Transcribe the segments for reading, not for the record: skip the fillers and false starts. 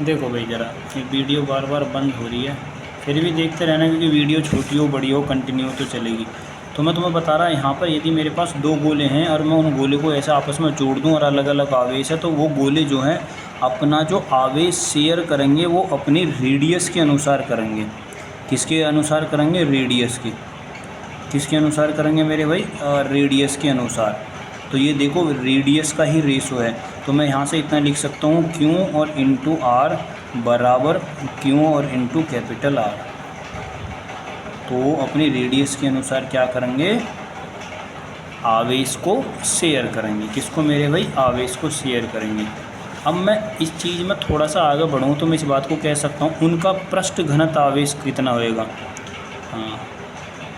देखो भाई ज़रा ये वीडियो बार बार बंद हो रही है, फिर भी देखते रहना क्योंकि वीडियो छोटी हो बड़ी हो कंटिन्यू तो चलेगी। तो मैं तुम्हें बता रहा यहाँ पर यदि मेरे पास दो गोले हैं और मैं उन गोले को ऐसे आपस में जोड़ दूँ और अलग अलग आवेश है, तो वो गोले जो हैं अपना जो आवेश शेयर करेंगे वो अपनी रेडियस के अनुसार करेंगे। किसके अनुसार करेंगे? रेडियस के। किसके अनुसार करेंगे मेरे भाई? रेडियस के अनुसार। तो ये देखो रेडियस का ही रेशो है, तो मैं यहाँ से इतना लिख सकता हूँ क्यू और इंटू आर बराबर क्यू और इंटू कैपिटल आर। तो अपनी रेडियस के अनुसार क्या करेंगे? आवेश को शेयर करेंगे। किसको मेरे भाई? आवेश को शेयर करेंगे। अब मैं इस चीज़ में थोड़ा सा आगे बढ़ूँ तो मैं इस बात को कह सकता हूँ उनका पृष्ठ घनत्व आवेश कितना होएगा। हाँ,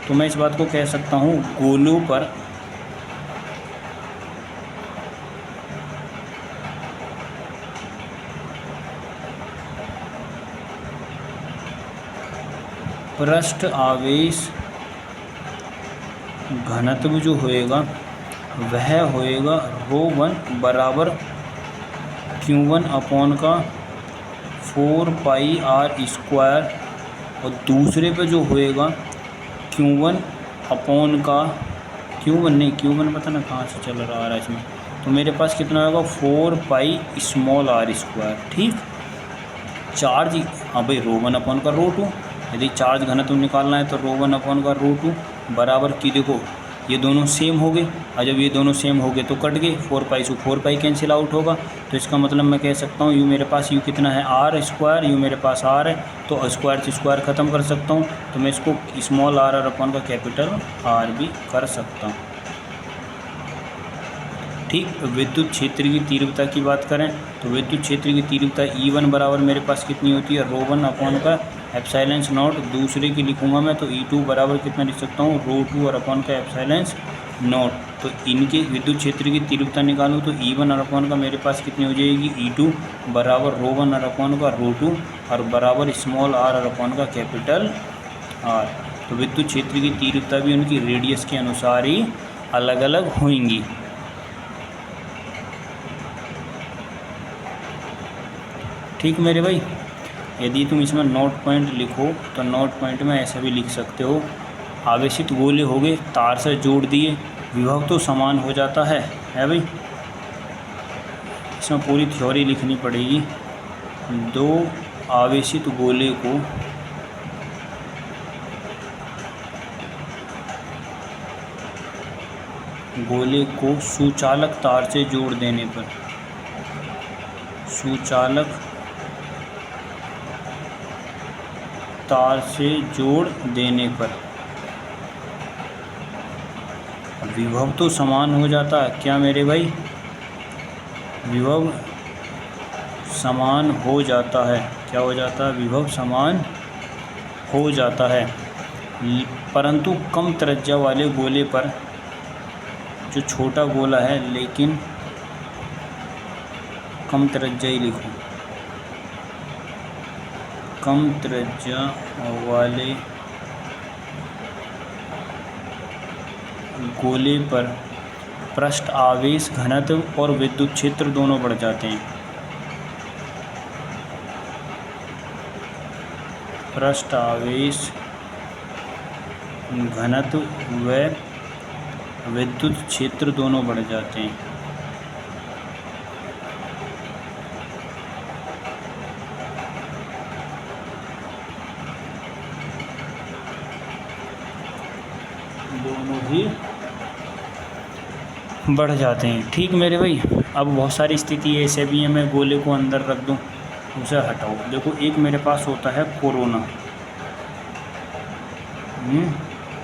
तो मैं इस बात को कह सकता हूँ गोलों पर पृष्ठ आवेश घनत्व जो होएगा वह होएगा ρ1 बराबर Q1 अपॉन का 4 पाई आर स्क्वायर, और दूसरे पे जो होएगा Q1 अपॉन का Q1 पता ना कहाँ से चल रहा है इसमें, तो मेरे पास कितना होगा 4 पाई स्मॉल आर स्क्वायर। ठीक, चार्ज, हाँ भाई ρ1 अपॉन का ρ2, यदि चार्ज घनत्व निकालना है तो ρ1 अपॉन का ρ2 बराबर की, देखो ये दोनों सेम हो गए, और जब ये दोनों सेम हो गए तो कट गए, 4 पाई से 4 पाई कैंसिल आउट होगा। तो इसका मतलब मैं कह सकता हूँ यू मेरे पास यू कितना है आर स्क्वायर, यू मेरे पास आर है, तो स्क्वायर से स्क्वायर ख़त्म कर सकता हूँ, तो मैं इसको स्मॉल आर अपॉन का कैपिटल आर भी कर सकता हूँ। ठीक, विद्युत क्षेत्र की तीव्रता की बात करें तो विद्युत क्षेत्र की तीव्रता E1 बराबर मेरे पास कितनी होती है ρ1 अपॉन का एप्सिलॉन नॉट, दूसरे की लिखूंगा मैं तो E2 बराबर कितना लिख सकता हूँ ρ2 और अपॉन का एप्सिलॉन नॉट। तो इनके विद्युत क्षेत्र की तीव्रता निकालूँ तो E1 और अपॉन का मेरे पास कितनी हो जाएगी E2 बराबर ρ1 और अपॉन का ρ2 और बराबर स्मॉल आर और अपॉन का कैपिटल आर। तो विद्युत क्षेत्र की तीव्रता भी उनकी रेडियस के अनुसार ही अलग अलग होंगी। ठीक मेरे भाई, यदि तुम इसमें नोट पॉइंट लिखो तो नोट पॉइंट में ऐसा भी लिख सकते हो, आवेशित गोले हो गए तार से जोड़ दिए, विभव तो समान हो जाता है भाई। इसमें पूरी थ्योरी लिखनी पड़ेगी। दो आवेशित गोले को सुचालक तार से जोड़ देने पर, सुचालक तार से जोड़ देने पर विभव तो समान हो जाता है। क्या मेरे भाई? विभव समान हो जाता है। क्या हो जाता है? विभव समान हो जाता है, परंतु कम त्रिज्या वाले गोले पर, जो छोटा गोला है लेकिन कम त्रिज्या ही लिखो, कम त्रिज्या वाले गोले पर पृष्ठ आवेश घनत्व और विद्युत क्षेत्र दोनों बढ़ जाते हैं। पृष्ठ आवेश घनत्व व विद्युत क्षेत्र दोनों बढ़ जाते हैं। दोनों ही बढ़ जाते हैं। ठीक मेरे भाई, अब बहुत सारी स्थिति ऐसे भी है, मैं गोले को अंदर रख दूं, उसे हटाओ। देखो एक मेरे पास होता है कोरोना,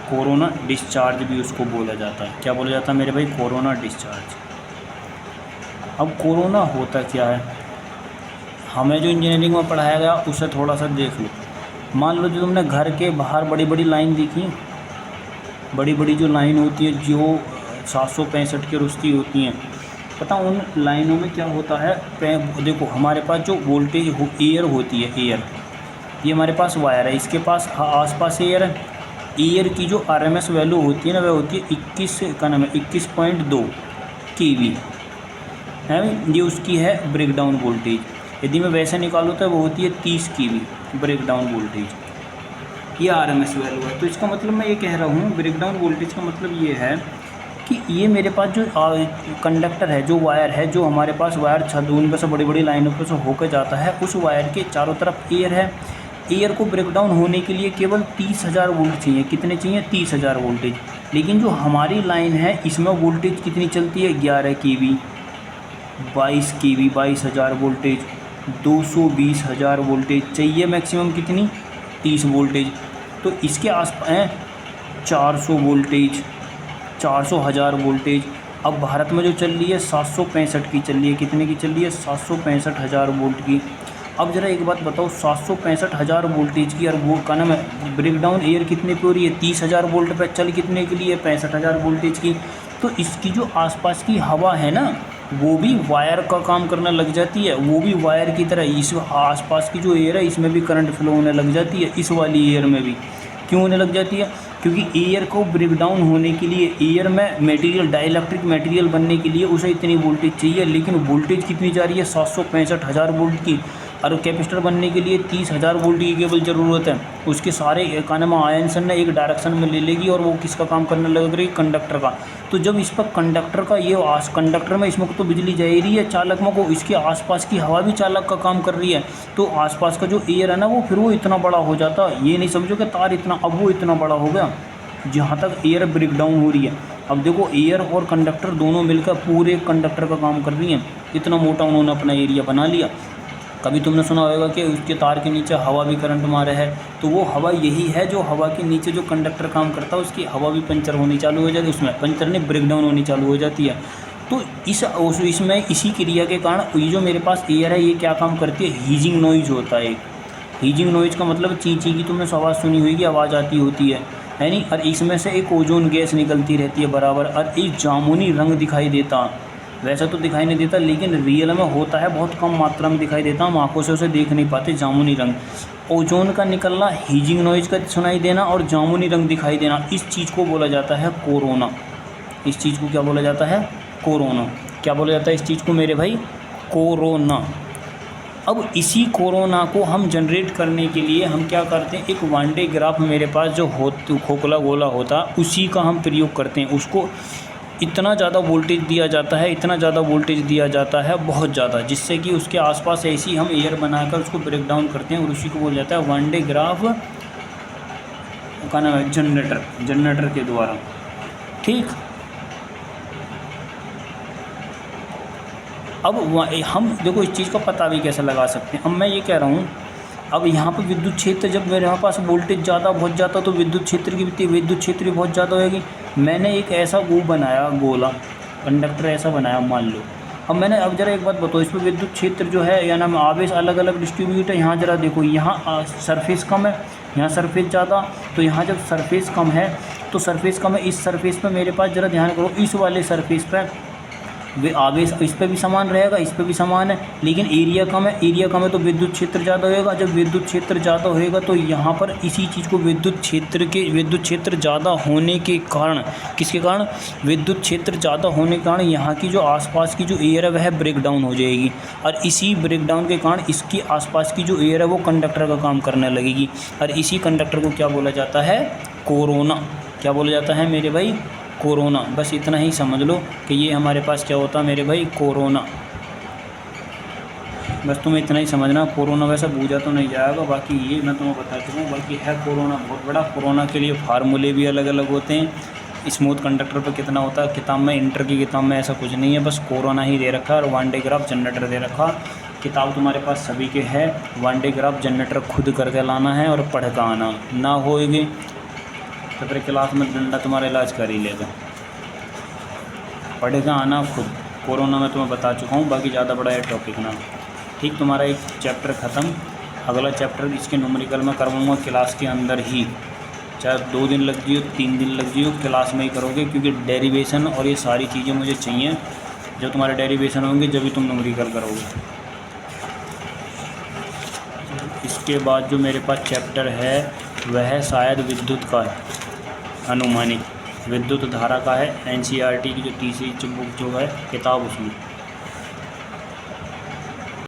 कोरोना डिस्चार्ज भी उसको बोला जाता है। क्या बोला जाता है मेरे भाई? Corona discharge. अब कोरोना होता क्या है, हमें जो इंजीनियरिंग में पढ़ाया गया उसे थोड़ा सा देख लो। मान लो जो तुमने घर के बाहर बड़ी बड़ी लाइन देखी, बड़ी बड़ी जो लाइन होती है जो 765 के रुस्ती होती हैं, पता उन लाइनों में क्या होता है? देखो हमारे पास जो वोल्टेज एयर होती है, एयर, ये हमारे पास वायर है, इसके पास आसपास एयर है। एयर की जो आरएमएस वैल्यू होती है ना, वह होती है 21.2 केवी है, ये उसकी है ब्रेकडाउन वोल्टेज। यदि मैं वैसे निकालूँ तो वो होती है 30 kV ब्रेकडाउन वोल्टेज, ये RMS वैल्यू है। तो इसका मतलब मैं ये कह रहा हूँ ब्रेकडाउन वोल्टेज का मतलब ये है कि ये मेरे पास जो कंडक्टर है, जो वायर है, जो हमारे पास वायर छत पे से बड़ी बड़ी लाइनों पर से होकर जाता है, उस वायर के चारों तरफ एयर है। एयर को ब्रेकडाउन होने के लिए केवल 30,000 वोल्ट चाहिए। कितने चाहिए? 30,000 वोल्टेज। लेकिन जो हमारी लाइन है इसमें वोल्टेज कितनी चलती है? 11 kV, 22 kV, 22,000 वोल्टेज, 220,000 वोल्टेज चाहिए। मैक्सिमम कितनी? 30 वोल्टेज। तो इसके आसपास हैं 400 वोल्टेज, 400,000 वोल्टेज। अब भारत में जो चल रही है 765 की चल रही है। कितने की चल रही है? 765,000 वोल्ट की। अब ज़रा एक बात बताओ, 765,000 वोल्टेज की और वो का नाम है ब्रेकडाउन एयर कितने पे हो रही है? 30,000 वोल्ट पे चल कितने के लिए? 65,000 वोल्टेज की। तो इसकी जो आसपास की हवा है ना, वो भी वायर का काम करने लग जाती है। वो भी वायर की तरह इस आसपास की जो एयर है इसमें भी करंट फ्लो होने लग जाती है, इस वाली एयर में भी। क्यों होने लग जाती है? क्योंकि एयर को ब्रेकडाउन होने के लिए, एयर में मटेरियल, डाइलेक्ट्रिक मटेरियल बनने के लिए उसे इतनी वोल्टेज चाहिए। लेकिन वोल्टेज कितनी जा रही है? 765,000 वोल्ट की। और कैपेसिटर बनने के लिए 30,000 वोल्ट की केवल ज़रूरत है। उसके सारे का नाम आयंस ने एक डायरेक्शन में ले लेगी और वो किसका काम करने लग रही है? कंडक्टर का। तो जब इस पर कंडक्टर का ये कंडक्टर में इसमें तो बिजली जा रही है चालक में को, इसके आसपास की हवा भी चालक का काम कर रही है। तो आसपास का जो एयर है ना वो फिर वो इतना बड़ा हो जाता है। ये नहीं समझो कि तार इतना, अब वो इतना बड़ा हो गया जहाँ तक एयर ब्रेकडाउन हो रही है। अब देखो एयर और कंडक्टर दोनों मिलकर पूरे कंडक्टर का काम कर रही हैं। इतना मोटा उन्होंने अपना एरिया बना लिया। कभी तुमने सुना होगा कि उसके तार के नीचे हवा भी करंट मारे है, तो वो हवा यही है जो हवा के नीचे जो कंडक्टर काम करता है उसकी हवा भी पंचर होनी चालू हो जाती है, उसमें पंचर नहीं ब्रेकडाउन होनी चालू हो जाती है। तो इसमें इसी क्रिया के कारण ये जो मेरे पास एयर है ये क्या काम करती है? हीजिंग नॉइज होता है। हीजिंग नॉइज का मतलब ची ची की तुमने आवाज़ सुनी होगी, आवाज़ आती होती है नहीं। और इसमें से एक ओजोन गैस निकलती रहती है बराबर, और एक जामुनी रंग दिखाई देता। वैसा तो दिखाई नहीं देता लेकिन रियल में होता है, बहुत कम मात्रा में दिखाई देता, हम आंखों से उसे देख नहीं पाते। जामुनी रंग, ओजोन का निकलना, हीजिंग नॉइज का सुनाई देना और जामुनी रंग दिखाई देना, इस चीज़ को बोला जाता है कोरोना। इस चीज़ को क्या बोला जाता है? कोरोना। क्या बोला जाता है इस चीज़ को मेरे भाई? कोरोना। अब इसी कोरोना को हम जनरेट करने के लिए हम क्या करते हैं? एक वन डे ग्राफ मेरे पास जो खोखला गोला होता उसी का हम प्रयोग करते हैं। उसको इतना ज़्यादा वोल्टेज दिया जाता है, इतना ज़्यादा वोल्टेज दिया जाता है, बहुत ज़्यादा, जिससे कि उसके आसपास ऐसी हम एयर बनाकर उसको ब्रेक डाउन करते हैं और उसी को बोला जाता है वन डे ग्राफ का नाम है जनरेटर के द्वारा। ठीक। अब हम देखो इस चीज़ का पता भी कैसे लगा सकते हैं। अब मैं ये कह रहा हूँ, अब यहाँ पर विद्युत क्षेत्र, जब मेरे पास वोल्टेज ज़्यादा बहुत ज़्यादा तो विद्युत क्षेत्र भी बहुत ज़्यादा होगी। मैंने एक ऐसा बनाया गोला कंडक्टर ऐसा बनाया मान लो। अब ज़रा एक बात बताओ, इस पर विद्युत क्षेत्र जो है या नाम आवेश अलग अलग डिस्ट्रीब्यूट है। यहाँ ज़रा देखो, यहाँ सरफेस कम है, यहाँ सरफेस ज़्यादा। तो यहाँ जब सरफेस कम है तो सरफेस कम है, इस सरफेस पर मेरे पास ज़रा ध्यान करो, इस वाले सरफेस पर वे आवेश इस पे भी समान रहेगा, इस पे भी समान है, लेकिन एरिया कम है तो विद्युत क्षेत्र ज़्यादा होएगा। जब विद्युत क्षेत्र ज़्यादा होएगा तो यहाँ पर इसी चीज़ को विद्युत क्षेत्र ज़्यादा होने के कारण, किसके कारण? विद्युत क्षेत्र ज़्यादा होने के कारण यहाँ की जो आसपास की जो एयर है वह ब्रेक डाउन हो जाएगी, और इसी ब्रेक डाउन के कारण इसकी आसपास की जो एयर है वो कंडक्टर का काम करने लगेगी, और इसी कंडक्टर को क्या बोला जाता है? कोरोना। क्या बोला जाता है मेरे भाई? कोरोना। बस इतना ही समझ लो कि ये हमारे पास क्या होता है मेरे भाई? कोरोना। बस तुम्हें इतना ही समझना। कोरोना वैसे बूझा तो नहीं जाएगा, बाकी ये मैं तुम्हें बता चुका हूँ। बाकी है कोरोना बहुत बड़ा। कोरोना के लिए फार्मूले भी अलग अलग होते हैं। स्मूथ कंडक्टर पर कितना होता है किताब में, इंटर की किताब में ऐसा कुछ नहीं है, बस कोरोना ही दे रखा है और वन डे ग्राफ जनरेटर दे रखा। किताब तुम्हारे पास सभी के है। वन डे ग्राफ जनरेटर खुद करके लाना है और पढ़ कर आना, ना होएगी तो फिर क्लास में डंडा तुम्हारा इलाज कर ही लेगा। पढ़ेगा आना खुद। कोरोना में तुम्हें बता चुका हूँ, बाकी ज़्यादा बड़ा है टॉपिक ना। ठीक, तुम्हारा एक चैप्टर ख़त्म। अगला चैप्टर इसके न्यूमेरिकल में करवाऊँगा क्लास के अंदर ही, चाहे 2 दिन लग जियो 3 दिन लग जियो, क्लास में ही करोगे, क्योंकि डेरिवेशन और ये सारी चीज़ें मुझे चाहिए। जब तुम्हारे डेरिवेशन होंगे जब भी तुम न्यूमेरिकल करोगे। इसके बाद जो मेरे पास चैप्टर है वह शायद विद्युत का है, अनुमानित विद्युत धारा का है। NCERT की जो तीसरी बुक जो है किताब उसमें